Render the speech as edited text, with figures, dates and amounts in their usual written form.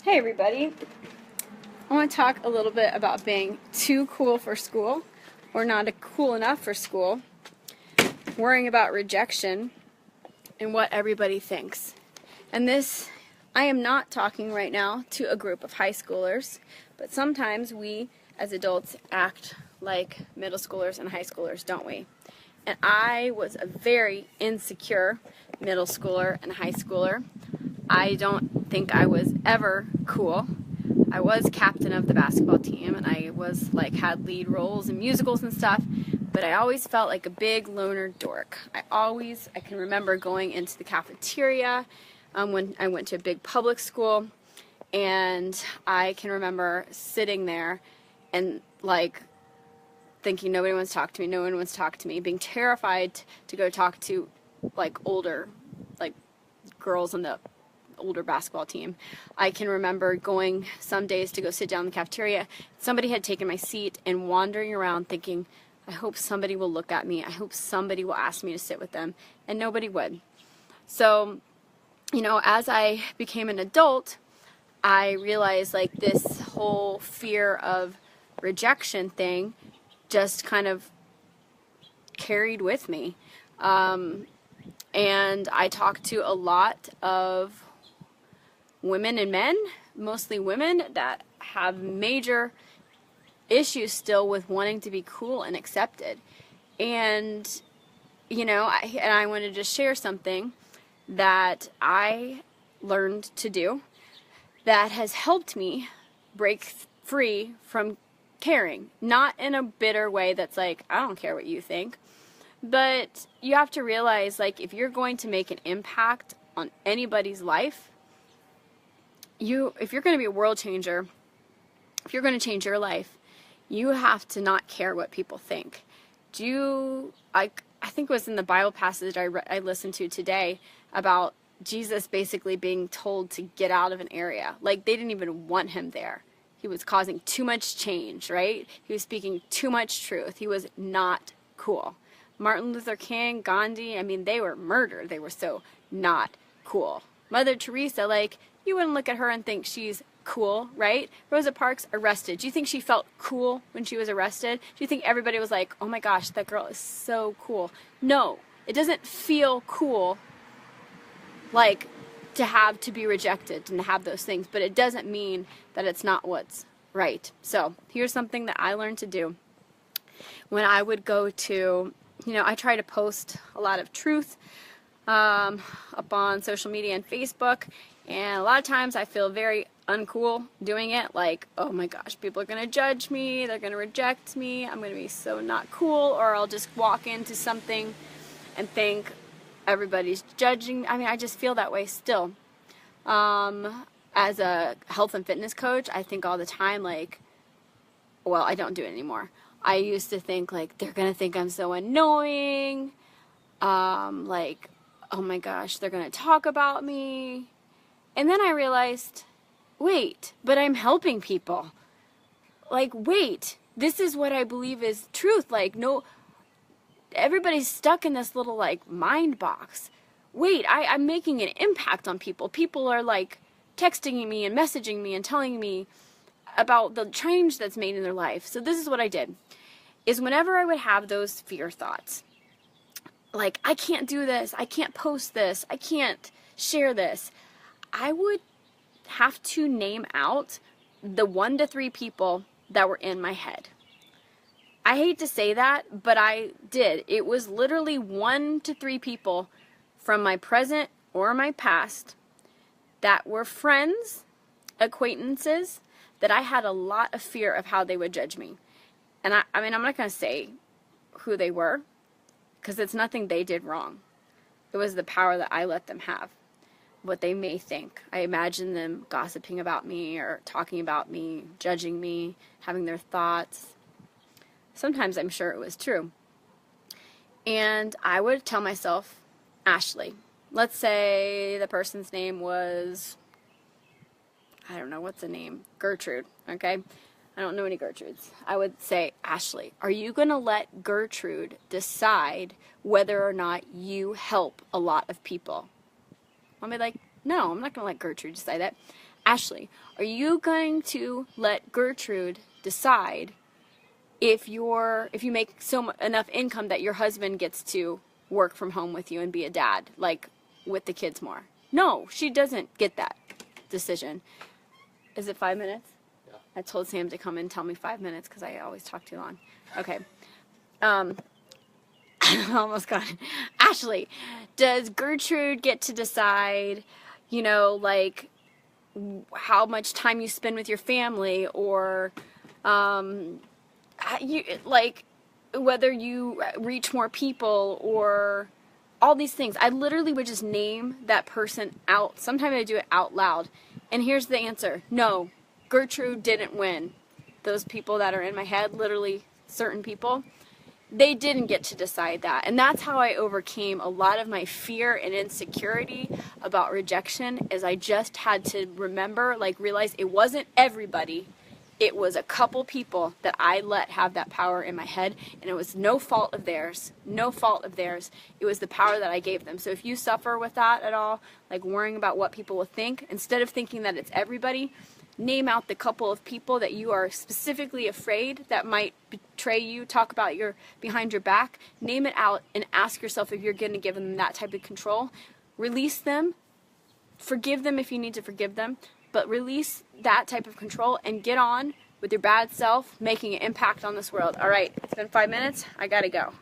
Hey everybody, I want to talk a little bit about being too cool for school or not cool enough for school, worrying about rejection and what everybody thinks. And this, I am not talking right now to a group of high schoolers, but sometimes we as adults act like middle schoolers and high schoolers, don't we? And I was a very insecure middle schooler and high schooler. I don't think I was ever cool. I was captain of the basketball team, and I was had lead roles in musicals and stuff, but I always felt like a big loner dork. I can remember going into the cafeteria when I went to a big public school, and I can remember sitting there and thinking nobody wants to talk to me, being terrified to go talk to older girls on the older basketball team. I can remember going some days to go sit down in the cafeteria. Somebody had taken my seat and wandering around thinking, I hope somebody will look at me. I hope somebody will ask me to sit with them. And nobody would. So, as I became an adult, I realized this whole fear of rejection thing just kind of carried with me. And I talked to a lot of women and men, mostly women, that have major issues still with wanting to be cool and accepted. And, I wanted to just share something that I learned to do that has helped me break free from caring. Not in a bitter way that's I don't care what you think. But you have to realize, if you're going to make an impact on anybody's life, if you're going to be a world changer, if you're going to change your life, you have to not care what people think. I think it was in the Bible passage I listened to today about Jesus basically being told to get out of an area. They didn't even want him there. He was causing too much change, right? He was speaking too much truth. He was not cool. Martin Luther King, Gandhi, they were murdered. They were so not cool. Mother Teresa, you wouldn't look at her and think she's cool, right? Rosa Parks, arrested. Do you think she felt cool when she was arrested? Do you think everybody was like, oh my gosh, that girl is so cool? No, it doesn't feel cool to be rejected and to have those things, but it doesn't mean that it's not what's right. So here's something that I learned to do. When I would go to, I try to post a lot of truth up on social media and Facebook, and a lot of times I feel very uncool doing it, oh my gosh, people are going to judge me, they're going to reject me, I'm going to be so not cool, or I'll just walk into something and think everybody's judging. I just feel that way still. As a health and fitness coach, I think all the time, well, I don't do it anymore. I used to think, they're going to think I'm so annoying, oh my gosh, they're going to talk about me. And then I realized, wait, but I'm helping people. Wait, this is what I believe is truth. No, everybody's stuck in this little, mind box. Wait, I'm making an impact on people. People are, texting me and messaging me and telling me about the change that's made in their life. So this is what I did, is whenever I would have those fear thoughts, I can't do this, I can't post this, I can't share this, I would have to name out the 1 to 3 people that were in my head. I hate to say that, but I did. It was literally 1 to 3 people from my present or my past that were friends, acquaintances, that I had a lot of fear of how they would judge me. And I'm not going to say who they were, because it's nothing they did wrong. It was the power that I let them have, what they may think. I imagine them gossiping about me or talking about me, judging me, having their thoughts. Sometimes I'm sure it was true. And I would tell myself, Ashley, let's say the person's name was, I don't know, what's the name? Gertrude, okay? I don't know any Gertrudes. I would say, Ashley, are you going to let Gertrude decide whether or not you help a lot of people? I'll be like, no, I'm not going to let Gertrude decide that. Ashley, are you going to let Gertrude decide if you make enough income that your husband gets to work from home with you and be a dad, like with the kids more? No, she doesn't get that decision. Is it 5 minutes? Yeah. I told Sam to come and tell me 5 minutes because I always talk too long. Okay. Almost got it. Ashley, does Gertrude get to decide, like how much time you spend with your family, or whether you reach more people, or all these things? I literally would just name that person out. Sometimes I do it out loud. And here's the answer. No, Gertrude didn't win. Those people that are in my head, literally certain people, they didn't get to decide that. And that's how I overcame a lot of my fear and insecurity about rejection, is I just had to realize it wasn't everybody. It was a couple people that I let have that power in my head, and it was no fault of theirs. No fault of theirs. It was the power that I gave them. So if you suffer with that at all, like worrying about what people will think, instead of thinking that it's everybody, name out the couple of people that you are specifically afraid that might betray you, talk about behind your back. Name it out and ask yourself if you're going to give them that type of control. Release them. Forgive them if you need to forgive them. But release that type of control and get on with your bad self, making an impact on this world. All right, it's been 5 minutes. I got to go.